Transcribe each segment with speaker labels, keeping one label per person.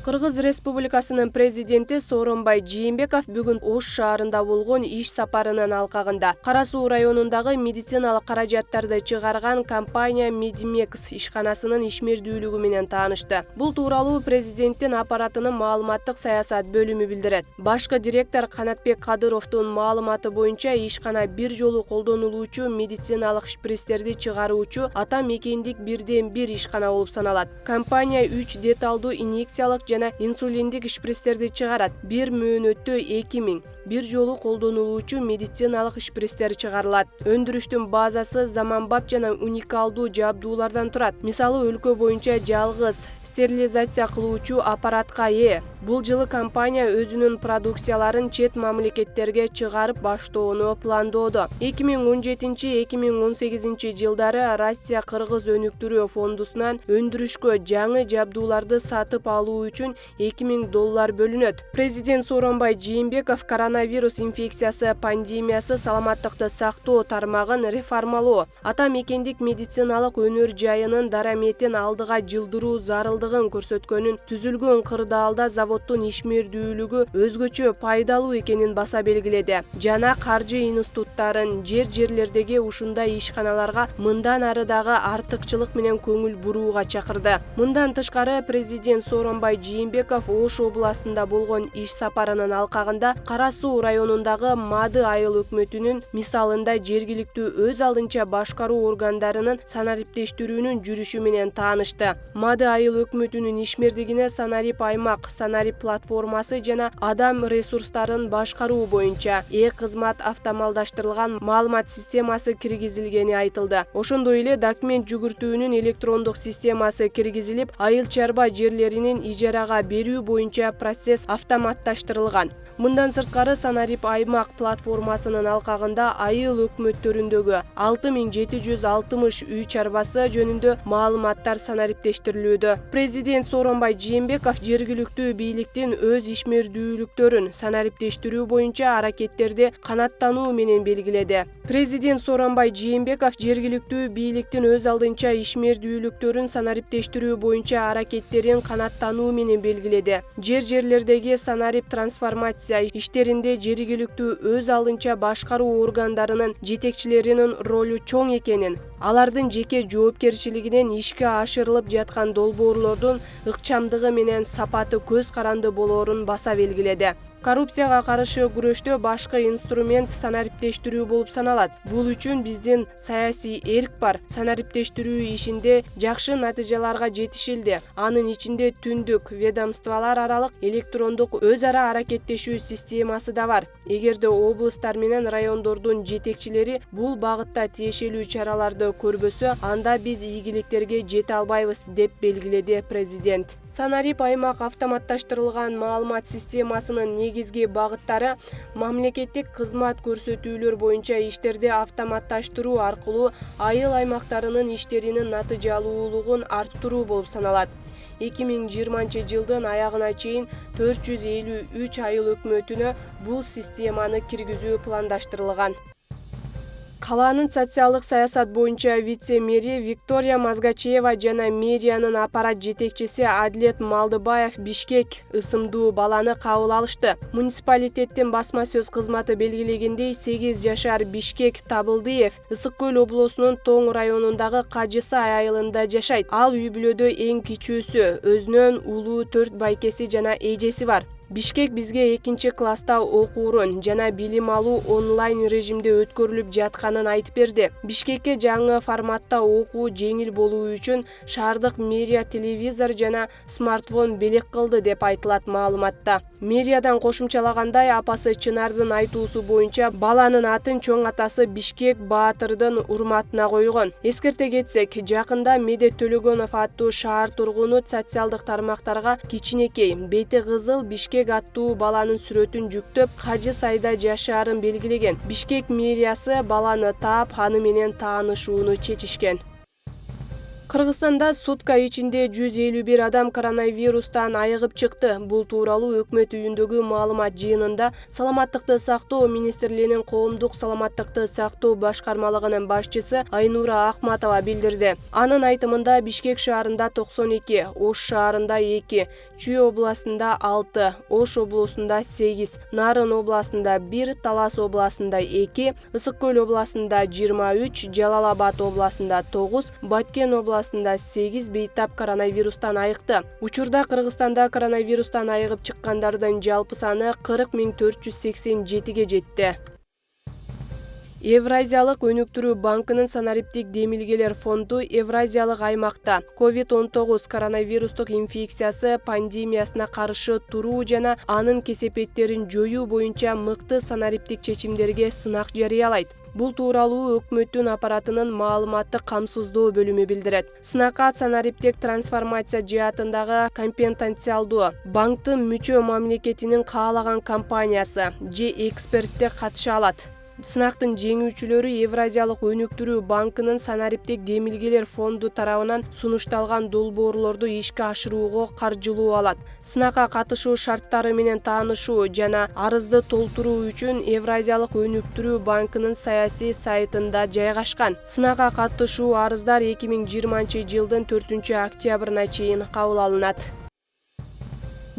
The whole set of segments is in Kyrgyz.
Speaker 1: Кыргыз Республикасынын президенти Сооронбай Жээнбеков бүгүн Ош шаарында болгон иш сапарынын алкагында Кара Суу районундагы медициналык каражаттарды чыгарган компания Медимекс ишканасынын ишмердүүлүгү менен таанышты. Бул тууралуу президенттин аппаратынын маалыматтык саясат бөлүмү билдирет. Башкы директор Канатбек Кадыровдун маалыматы боюнча ишкана бир жолу колдонулуучу медициналык шприцтерди чыгаруучу ата мекендик бирден бир ишкана болуп саналат. Компания 3 деталдуу инъекциялык жана инсулиндик шприцтерди чыгарат. Бир мөөнөттө 2000 бир жолу колдонулуучу медициналык шприцтер чыгарылат. Өндүрүштүн базасы заманбап жана уникалдуу жабдуулардан турат. Мисалы, өлкө боюнча жалгыз стерилизация кылуучу аппаратка ээ. Бул жылы компания өзүнүн продукцияларын чет мамлекеттерге чыгарып баштоону пландоодо. 2017-2018 жылдары Россия Кыргыз өнүктүрүү фондусунан өндүрүшкө жаңы жабдууларды сатып алуу үчүн $2000 бөлүнөт. Президент Сооронбай Жээнбеков коронавирус инфекциясы пандемиясы саламаттыкты сактоо тармагын реформалоо, ата мекендик медициналык өнөр жайынын дараметин алдыга жылдыруу зарылдыгын көрсөткөнүн, түзүлгөн кырдаалда заводдун ишмердүүлүгү өзгөчө пайдалуу экенин баса белгиледи жана каржы институттарын жерлердеги ушундай ишканаларга мындан ары дагы артыкчылык менен көңүл бурууга чакырды. Мындан тышкары президент Сооронбай Жээнбеков Ош областында болгон иш сапарынын алкагында Кара Суу районундагы Мады айыл өкмөтүнүн мисалында жергиликтүү өз алдынча башкаруу органдарынын санариптештирүүнүн жүрүшү менен таанышты. Мады айыл өкмөтүнүн ишмердигине санарип аймак, санарип платформасы жана адам ресурстарын башкаруу боюнча кызмат автомалдаштырылган маалымат системасы киргизилгени айтылды. Ошондой эле документ жүгүртүүнүн электрондук системасы киргизилип, айыл чарба жерлеринин ижарага берүү боюнча процесс автоматташтырылган. Мындан сырткары санарип аймак платформасынын алкагында айыл өкмөттөрүндөгү 6760 үй чарбасы жөнүндө маалыматтар санариптештирилүүдө. Президент Сооронбай Жээнбеков жергиликтүү бийликтин өз ишмердүүлүктөрүн санариптештирүү боюнча аракеттерди канаттануу менен белгиледи. Президент Сооронбай Жээнбеков жергиликтүү бийликтин өз алдынча ишмердүүлүктөрүн санариптештирүү боюнча аракеттерин канаттануу менен белгиледи. Жерлердеги санарип трансформация иштеринде жергиликтүү өз алдынча башкаруу органдарынын жетекчилеринин ролу чоң экенин, алардын жеке жоопкерчилигинен ишке ашырылып жаткан долбоорлордун ыкчамдыгы менен сапаты көз каранды болоорун баса белгиледи. Коррупцияга каршы күрөштө башкы инструмент санариптештирүү болуп саналат. Бул үчүн биздин саясий эрк бар. Санариптештирүү ишинде жакшы натыйжаларга жетишилди. Анын ичинде түндүк ведомстволор аралык электрондук өз ара аракеттешүү системасы да бар. Эгерде облустар менен райондордун жетекчилери бул багытта тиешелүү чараларды көрбөсө, анда биз ийгиликтерге жете албайбыз, деп белгиледи президент. Санарип аймак автоматташтырылган маалымат системасынын негизги багыттары мамлекеттик кызмат көрсөтүүлөр боюнча иштерди автоматташтыруу аркылуу айыл аймактарынын иштеринин натыйжалуулугун арттыруу болуп саналат. 2020 жылдын аягына чейин 453 айыл өкмөтүнө бул системаны киргизүү пландаштырылган. Калаанын социалдык саясат боюнча вице-мэри Виктория Мазгачева жана мэриянын аппарат жетекчиси Адилет Малдыбаев Бишкек ысымдуу баланы кабыл алышты. Муниципалитеттин басма сөз кызматы белгилегендей, 8 жашар Бишкек Табылдыев Ысык Көл облусунун Тоң районундагы Кажысай айылында жашайт. Ал үй бүлөдө эң кичүүсү, өзүнөн улуу 4 байкеси жана эжеси бар. Бишкек бизге 2-класста окуурун жана билим алуу онлайн режимде өткөрүлүп жатканын айтып берди. Бишкекке жаңы форматта окуу жеңил болуу үчүн шаардык мэрия телевизор жана смартфон белек кылды, деп айтылат маалыматта. Мэриядан кошумчалагандай, апасы Чынардын айтуусу боюнча баланын атын чоң атасы Бишкек Баатырдын урматына койгон. Эскерте кетсек, жакында Медет Төлөгөнов аттуу шаар тургуну социалдык тармактарга кичинекей, бети кызыл Бишкек аттуу баланын сүрөтүн жүктөп, Кажысайда жашаарын белгилеген. Бишкек мэриясы баланы таап, аны менен таанышууну чечишкен. Кыргызстанда сутка ичинде 151 адам коронавирустан айыгып чыкты. Бул тууралуу өкмөт үйүндөгү маалымат жыйынында Саламаттыкты сактоо министрлигинин коомдук саламаттыкты сактоо башкармалыгынын башчысы Айнура Ахматова билдирди. Анын айтымында Бишкек шаарында 92, Ош шаарында 2, Чүй областында 6, Ош облусунда 8, Нарын областында 1, Талас областында 2, Ысык Көл областында 23, Жалал Абад областында 9, Баткен областында 8 бейтап коронавирустан айыкты. Учурда Кыргызстанда коронавирустан айыгып чыккандардын жалпы саны 40.487-ге жетти. Евразиялык өнүктүрүү банкынын санариптик демилгелер фонду Евразиялык аймакта COVID-19 коронавирустук инфекциясы пандемиясына каршы туруу жана анын кесепеттерин жоюу боюнча мыкты санариптик чечимдерге сынак жарыялайт. Бул тууралуу өкмөттүн аппаратынын маалыматтык камсыздоо бөлүмү билдирет. Сынакка санариптик трансформация жаатындагы компетенциалдуу банктын мүчө мамлекетинин каалаган компаниясы же эксперттер катыша алат. Сынактын жеңүүчүлөрү Евразиялык өнүктүрүү банкынын санариптик демилгелер фонду тарабынан сунушталган долбоорлорду ишке ашырууга каржылоо алат. Сынакка катышуу шарттары менен таанышуу жана арызды толтуруу үчүн Евразиялык өнүктүрүү банкынын саясий сайтында жайгашкан. Сынакка катышуу арыздар 2020-жылдын 4-октябрына чейин кабыл алынат.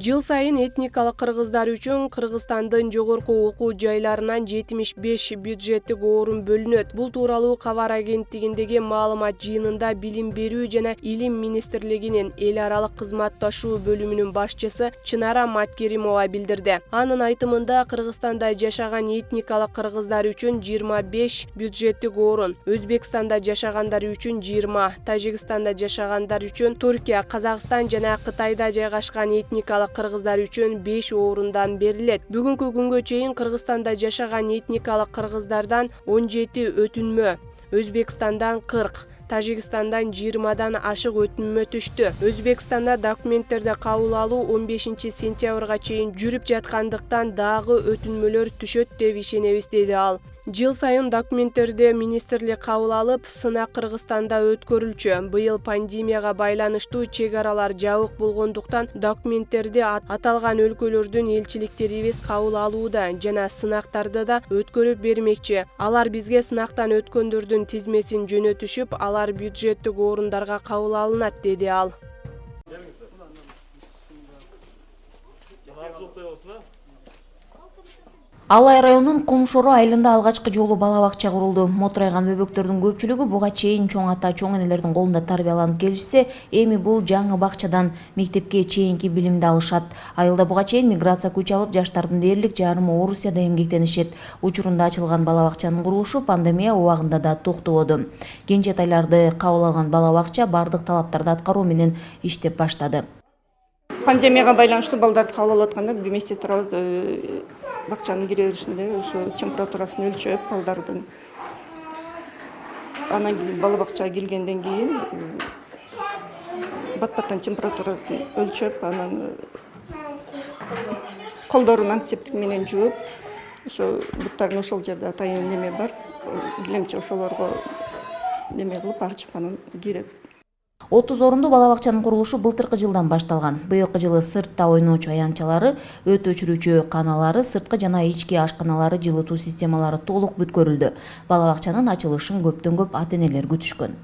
Speaker 1: Жыл сайын этникалык кыргыздар үчүн Кыргызстандын жогорку окуу жайларынан 75 бюджеттик орун бөлүнөт. Бул тууралуу кабар агенттигиндеги маалымат жыйынында Билим берүү жана Илим министрлигинин эл аралык кызматташуу бөлүмүнүн башчысы Чынара Маткеримова билдирди. Анын айтымында Кыргызстанда жашаган этникалык кыргыздар үчүн 25 бюджеттик орун, Өзбекстанда жашагандар үчүн 20, Тажикстанда жашагандар үчүн Туркия, Казакстан жана Кытайда жайгашкан этникалык кыргыздар үчүн 5 орундан берилет. Бүгүнкү күнгө чейин Кыргызстанда жашаган этникалык кыргыздардан 17 өтүнмө, Өзбекстандан 40, Тажикстандан 20дан ашык өтүнмө түштү. Өзбекстанда документтерди кабыл алуу 15 сентябрга чейин жүрүп жаткандыктан дагы өтүнмөлөр түшөт деп ишенебиз, деди ал. Жыл сайын документтерди министрлик кабыл алып, сынак Кыргызстанда өткөрүлчү. Быйыл пандемияга байланыштуу чек аралар жабык болгондуктан документтерди аталган өлкөлөрдүн элчиликтерибиз кабыл алууда жана сынактарды да өткөрүп бермекчи. Алар бизге сынактан өткөндөрдүн тизмесин жөнөтүшүп, алар бюджеттик орундарга кабыл алынат, деди ал.
Speaker 2: Алай районунун Кумшору айылында алгачкы жолу бала бакча курулду. Моторайган бөбөктөрдүн көпчүлүгү буга чейин чоң ата, чоң энелердин колунда тарбияланып келишсе, эми бул жаңы бакчадан мектепке чейинки билимди алышат. Айылда буга чейин миграция күч алып, жаштардын дээрлик жарымы Орусияда эмгектенишет. Учурунда ачылган бала бакчанын курулушу пандемия убагында да токтободу. Кенжетайларды кабыл алган бала бакча бардык талаптарды аткаруу менен иштеп баштады.
Speaker 3: Пандемияга байланыштуу балдарды кабыл алып атканда бир месте турабыз. Бакчанын киреберишинде ошо температурасын өлчөп, балдардын анан кийин бала бакчага киргенден кийин бат-баттан температурасын өлчөп, анан колдорун антисептик менен жууп, ошо буттарын ошол жерде атайын неме бар, килемче ошолорго неме кылып арчып анан кирип.
Speaker 2: 30 орундуу бала бакчанын курулушу былтыркы жылдан башталган. Быйылкы жылы сыртта ойноочу аянтчалары, өт өчүрүүчү каналары, сырткы жана ички ашканалары, жылытуу системалары толук бүткөрүлдү. Бала бакчанын ачылышын көптөн көп ата-энелер күтүшкөн.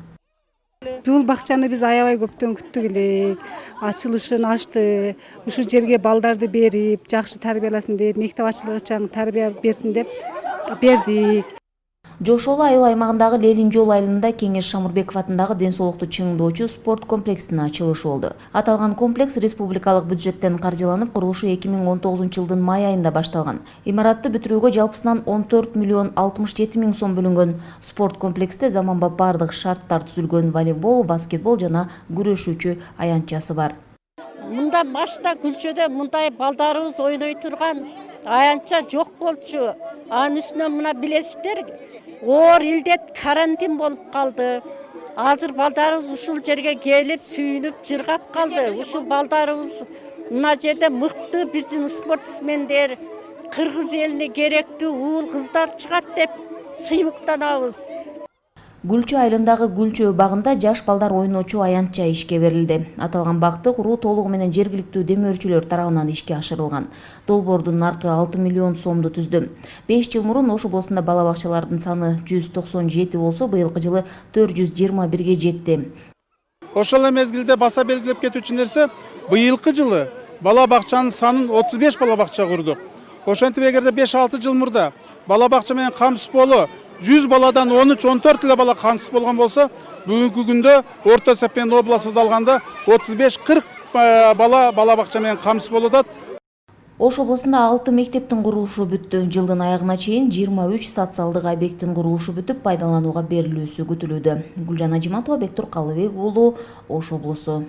Speaker 4: Бул бакчаны биз аябай көптөн күттүк элек. Ачылышын ачты. Ушул жерге балдарды берип, жакшы тарбияласын деп, мектеп ачылгыча тарбия берсин деп бердик.
Speaker 2: Жошолу айыл аймагындагы Ленин жол айылында Кеңеш Шамурбеков атындагы ден соолукту чыңдоочу спорт комплексинин ачылышы болду. Аталган комплекс республикалык бюджеттен каржыланып, курулушу 2019-жылдын май айында башталган. Имаратты бүтүрүүгө жалпысынан 14 миллион 67 миң сом бөлүнгөн. Спорт комплексте заманбап бардык шарттар түзүлгөн, волейбол, баскетбол жана күрөшүүчү аянтчасы бар.
Speaker 5: Мында башта күлчөдө мындай балдарыбыз ойной турган аянтча жок болчу. Анын үстүнө мына билесиздер, оор илдет карантин болуп калды. Азыр балдарыбыз ушул жерге келип, сүйүнүп, жыргап калды. Ушул балдарыбыз мына жерде мыкты биздин спортсмендер, кыргыз элине керектүү уул кыздар чыгат деп сыймыктанабыз.
Speaker 2: Гүлчө айылындагы Гүлчө багында жаш балдар ойночу аянтча ишке берилди. Аталган бакты куруу толугу менен жергиликтүү демөөрчүлөр тарабынан ишке ашырылган. Долбоордун наркы 6 миллион сомду түздү. 5 жыл мурун Ош облусунда бала бакчалардын саны 197 болсо, быйылкы жылы 421ге жетти.
Speaker 6: Ошол эле мезгилде баса белгилеп кетүүчү нерсе, быйылкы жылы бала бакчанын санын 35 бала бакча курдук. Ошентип эгерде 5-6 жыл мурда бала бакча менен камсыз болуу 100 баладан 13-14 эле бала камсыз болгон болсо, бүгүнкү күндө орто эсеппен областыбызда алганда 35-40 бала бакча менен камсыз болуп атат.
Speaker 2: Ош облусунда 6 мектептин курулушу бүттү. Жылдын аягына чейин 23 социалдык объекттин курулушу бүтүп, пайдаланууга берилүүсү күтүлүүдө. Гүлжан Ажиматова, Бектур Калыбек уулу, Ош облусу.